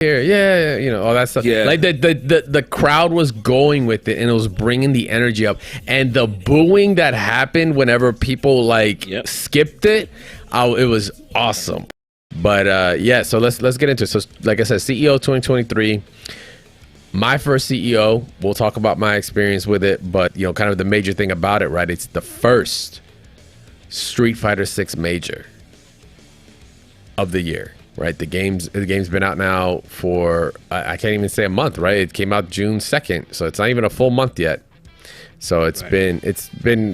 here, yeah, you know, all that stuff. Yeah. Like the crowd was going with it, and it was bringing the energy up, and the booing that happened whenever people like skipped it, it was awesome. But yeah, so let's get into it. So like I said, CEO 2023. My first CEO. We'll talk about my experience with it, but you know, kind of the major thing about it, right? It's the first Street Fighter 6 major of the year, right? The game's been out now for I can't even say a month, right? It came out June 2nd, so it's not even a full month yet. So it's been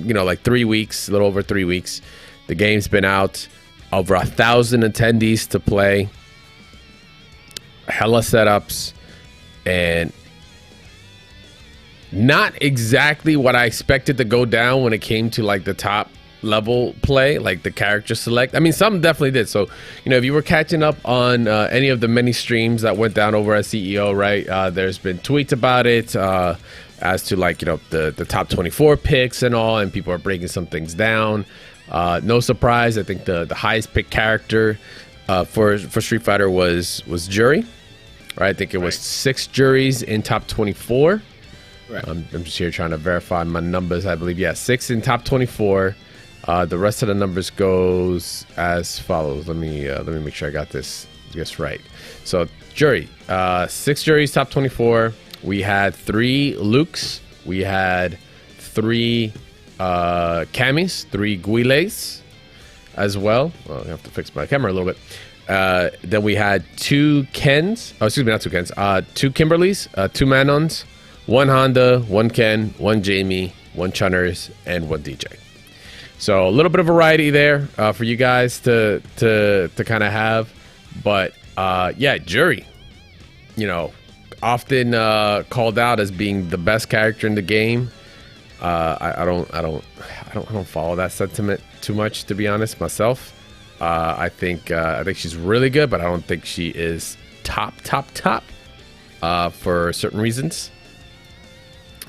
you know, like 3 weeks, a little over 3 weeks. The game's been out, over 1,000 attendees to play, hella setups, and not exactly what I expected to go down when it came to like the top level play, like the character select. I mean, some definitely did. So, you know, if you were catching up on any of the many streams that went down over at CEO, right, there's been tweets about it as to like, you know, the top 24 picks and all, and people are breaking some things down. No surprise, I think the highest picked character for Street Fighter was Juri. Right, I think it was 6 juries in top 24. Right. I'm just here trying to verify my numbers. I believe, yeah, 6 in top 24. The rest of the numbers goes as follows. Let me make sure I got this right. So jury, 6 juries, top 24. We had 3 Lukes. We had 3 Camis, 3 Guiles as well. Well, I have to fix my camera a little bit. Then we had 2 Kens. Oh, excuse me, not 2 Kens. 2 Kimberlys, 2 Manons, 1 Honda, 1 Ken, 1 Jamie, 1 Chunners, and 1 DJ. So a little bit of variety there for you guys to kind of have. But yeah, Juri, you know, often called out as being the best character in the game. I don't follow that sentiment too much, to be honest, myself. I think she's really good, but I don't think she is top for certain reasons.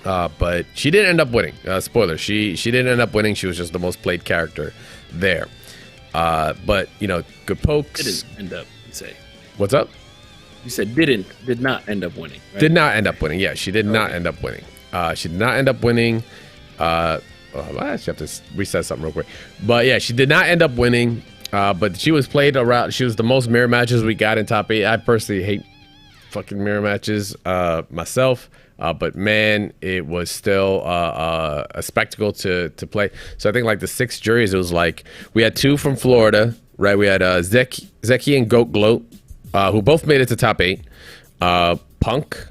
But she didn't end up winning. Spoiler: she didn't end up winning. She was just the most played character there. But you know, good pokes. Didn't end up. You say. What's up? You said did not end up winning. Right? Did not end up winning. Yeah, she did not end up winning. She did not end up winning. I actually have to reset something real quick. But yeah, she did not end up winning. But she was played around. She was the most mirror matches we got in top 8. I personally hate fucking mirror matches myself. But man, it was still a spectacle to play. So I think like the 6 juries, it was like we had 2 from Florida, right? We had Zeki and Goat Gloat, who both made it to top 8. Punk.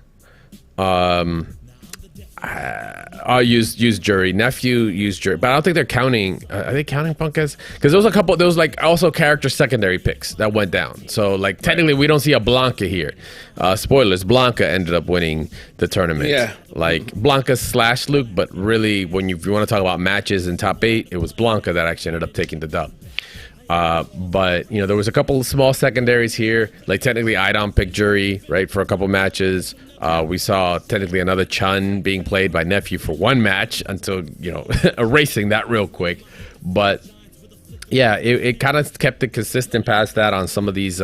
I used Juri. Nephew used Juri, but I don't think they're counting. Are they counting Punk as? Because there was like also character secondary picks that went down. So like technically we don't see a Blanca here. Spoilers: Blanca ended up winning the tournament. Yeah, like Blanca / Luke, but really when if you want to talk about matches in top 8, it was Blanca that actually ended up taking the dub. But you know, there was a couple of small secondaries here. Like technically Idom picked Juri, right, for a couple matches. We saw technically another Chun being played by Nephew for 1 match until, you know, erasing that real quick. But yeah, it kind of kept it consistent past that on some of these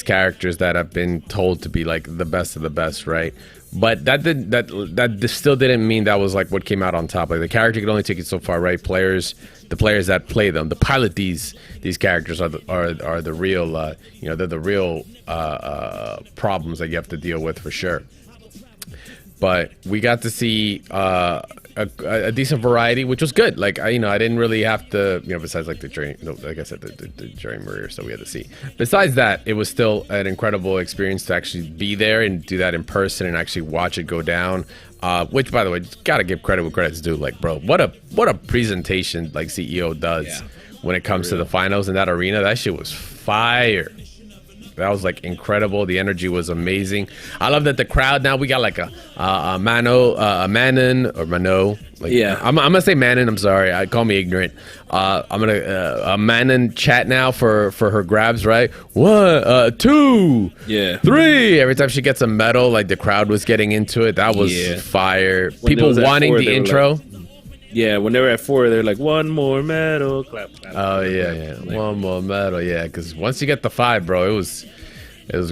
characters that have been told to be like the best of the best, right? But that still didn't mean that was like what came out on top. Like the character could only take it so far, right? The players that play them, the pilot these characters are the real you know, they're the real problems that you have to deal with for sure. But we got to see a decent variety, which was good. Like I didn't really have to, you know, besides like the jury, like I said, the jury murder stuff we had to see. Besides that, it was still an incredible experience to actually be there and do that in person and actually watch it go down. Which, by the way, gotta give credit where credit's due. Like, bro, what a presentation like CEO does when it comes to the finals in that arena. That shit was fire. That was like incredible. The energy was amazing. I love that the crowd now, we got like a Manon or Mano. Like, yeah, I'm gonna say Manon. I'm sorry. Call me ignorant. I'm gonna a Manon chat now for her grabs. Right, 1, 2, 3. Every time she gets a medal, like the crowd was getting into it. That was fire. When people wanting 4, the intro. Like, yeah, when they were at 4, they're like 1 more medal, clap. Oh yeah. Like, 1 more medal, yeah. Because once you get the 5, bro, it was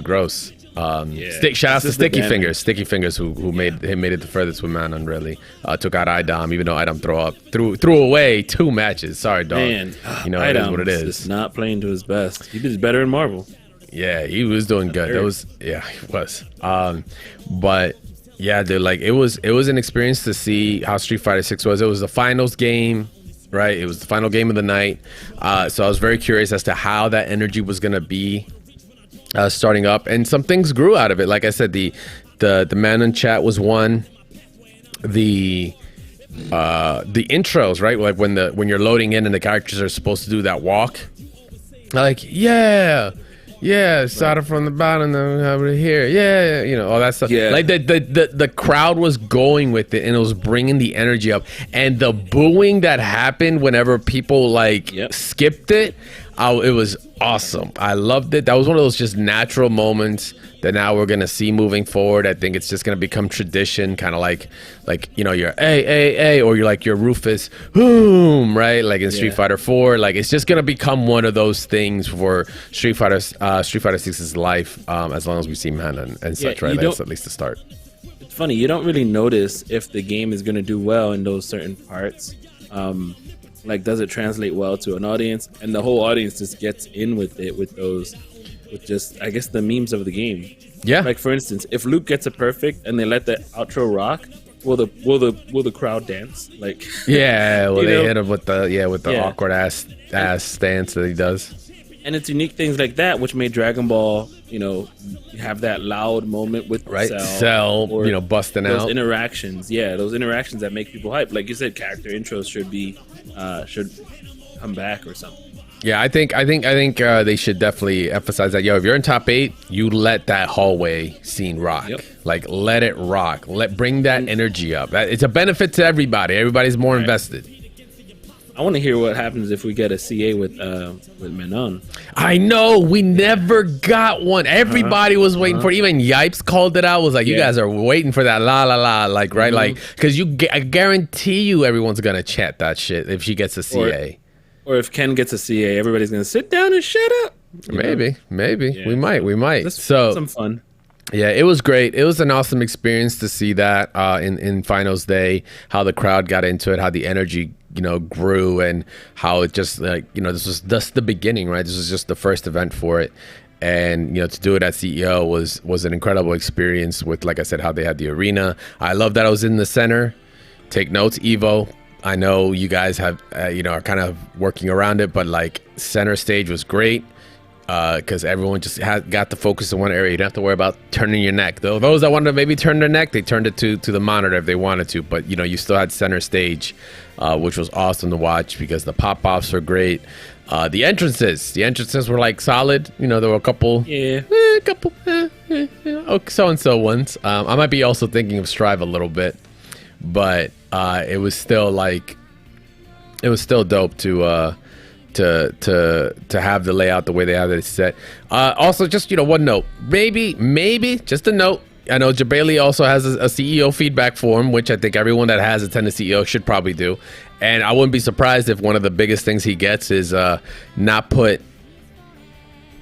gross. Shout out to Sticky Disadvantage. Fingers. Sticky Fingers, who made it the furthest with Manon. Really took out IDOM, even though IDOM threw away 2 matches. Sorry, dog. Man, You know, it is what it Idam's is. just not playing to his best. He was better in Marvel. Yeah, he was doing good. That was he was. But yeah, dude, like it was an experience to see how Street Fighter 6 was. It was the finals game, right? It was the final game of the night. So I was very curious as to how that energy was gonna be starting up, and some things grew out of it. Like I said, the Manon chat was one. The intros, right? Like when you're loading in and the characters are supposed to do that walk. Like, started from the bottom over here. Yeah, you know, all that stuff. Yeah. Like the crowd was going with it, and it was bringing the energy up. And the booing that happened whenever people skipped it, it was awesome. I loved it. That was one of those just natural moments that now we're gonna see moving forward. I think it's just gonna become tradition, kind of like you know, your A, or you're like your Rufus, boom, right? Like in Street Fighter 4, like it's just gonna become one of those things for Street Fighter 6's life, as long as we see Manon and such, right? That's at least the start. It's funny, you don't really notice if the game is going to do well in those certain parts. Like, does it translate well to an audience? And the whole audience just gets in with it, with just, I guess, the memes of the game. Yeah. Like, for instance, if Luke gets a perfect and they let the outro rock, will the crowd dance? Like, yeah, well, you they know? hit him with the awkward ass stance that he does. And it's unique things like that which made Dragon Ball, you know, have that loud moment with Cell, or you know, busting those out. interactions. Yeah, those interactions that make people hype. Like you said, character intros should come back or something. Yeah, I think they should definitely emphasize that. Yo, if you're in top 8, you let that hallway scene rock. Yep. Like, let it rock. Bring that energy up. It's a benefit to everybody. Everybody's more invested. I want to hear what happens if we get a CA with Manon. I know, we never got one. Everybody was waiting for it. Even Yipes called it out. Was like, you guys are waiting for that la la la, like, right? Like, because I guarantee you everyone's gonna chant that shit if she gets a CA. Or if Ken gets a CA, everybody's gonna sit down and shut up. Maybe. Yeah. We might. That's So some fun. yeah, it was great. It was an awesome experience to see that in finals day, how the crowd got into it, how the energy, you know, grew, and how it just, like, you know, this was just the beginning, right? This was just the first event for it. And, you know, to do it at CEO was an incredible experience with, like I said, how they had the arena. I love that I was in the center. Take notes, Evo. I know you guys have, you know, are kind of working around it, but like center stage was great. Because everyone just got to focus in one area. You don't have to worry about turning your neck. Though those that wanted to maybe turn their neck, they turned it to the monitor if they wanted to. But, you know, you still had center stage, which was awesome to watch because the pop-offs were great. The entrances were like solid. You know, there were a couple, so-and-so ones. I might be also thinking of Strive a little bit, but it was still dope to have the layout the way they have it set. Also, just, you know, one note, maybe just a note. I know Jabali also has a CEO feedback form, which I think everyone that has attended CEO should probably do. And I wouldn't be surprised if one of the biggest things he gets is not put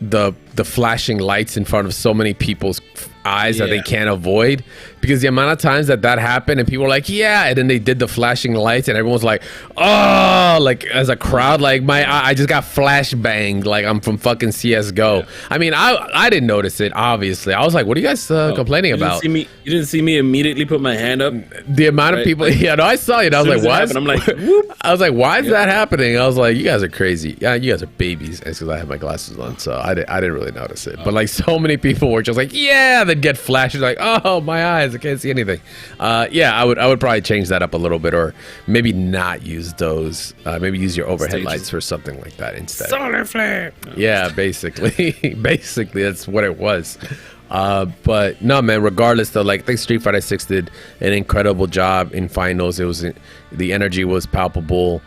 the flashing lights in front of so many people's eyes that they can't avoid, because the amount of times that happened and people were like, yeah, and then they did the flashing lights and everyone's like, oh, like as a crowd, like I just got flash banged like I'm from fucking CSGO. Yeah. I mean, I didn't notice it, obviously. I was like, what are you guys complaining about? You didn't see me immediately put my hand up? The amount of people, yeah, no, I saw it. I was like, why? I'm like, whoop. I was like, why is that happening? I was like, you guys are crazy. Yeah, you guys are babies. It's because I have my glasses on, so I didn't really notice it. But like, so many people were just like, yeah, they'd get flashes like, oh, my eyes, I can't see anything. Yeah, I would probably change that up a little bit, or maybe not use those. Maybe use your overhead lights for something like that instead. Solar flare. Yeah, basically, that's what it was. But no, man, regardless though, like, I think Street Fighter 6 did an incredible job in finals. The energy was palpable.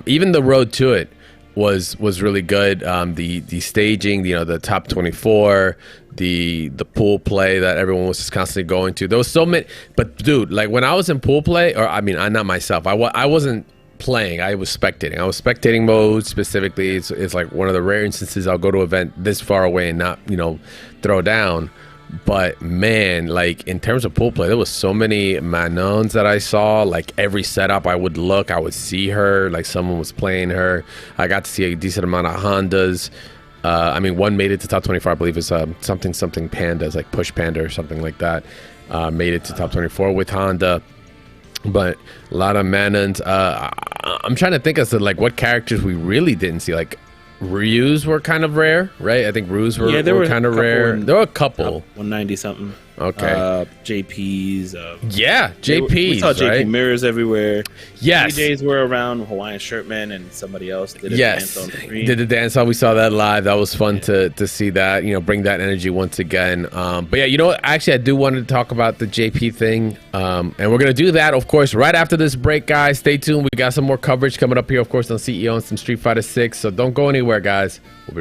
Even the road to it was really good. The staging, you know, the top 24, the pool play that everyone was just constantly going to. There was so many, but dude, like when I was in pool play, or I mean, not myself, I wasn't playing, I was spectating. I was spectating mode specifically. It's like one of the rare instances I'll go to an event this far away and not, you know, throw down. But man, like in terms of pool play, there was so many Manons that I saw. Like every setup I would look, I would see her. Like someone was playing her. I got to see a decent amount of Hondas. I mean, one made it to top 24. I believe is something Pandas, like Push Panda or something like that. Made it to top 24 with Honda. But a lot of Manons. I'm trying to think as to like what characters we really didn't see. Like Ryus were kind of rare, right? I think Ryus were kind of rare. There were a couple. 190 something. Okay. JPs. Yeah, JPs. We saw JP right? mirrors everywhere. Yes. DJs were around. Hawaiian Shirtman and somebody else did a dance on the screen. Did the dance on. We saw that live. That was fun to see that. You know, bring that energy once again. But yeah, you know what? Actually, I do want to talk about the JP thing, and we're gonna do that, of course, right after this break, guys. Stay tuned. We got some more coverage coming up here, of course, on CEO and some Street Fighter 6. So don't go anywhere, guys. We'll be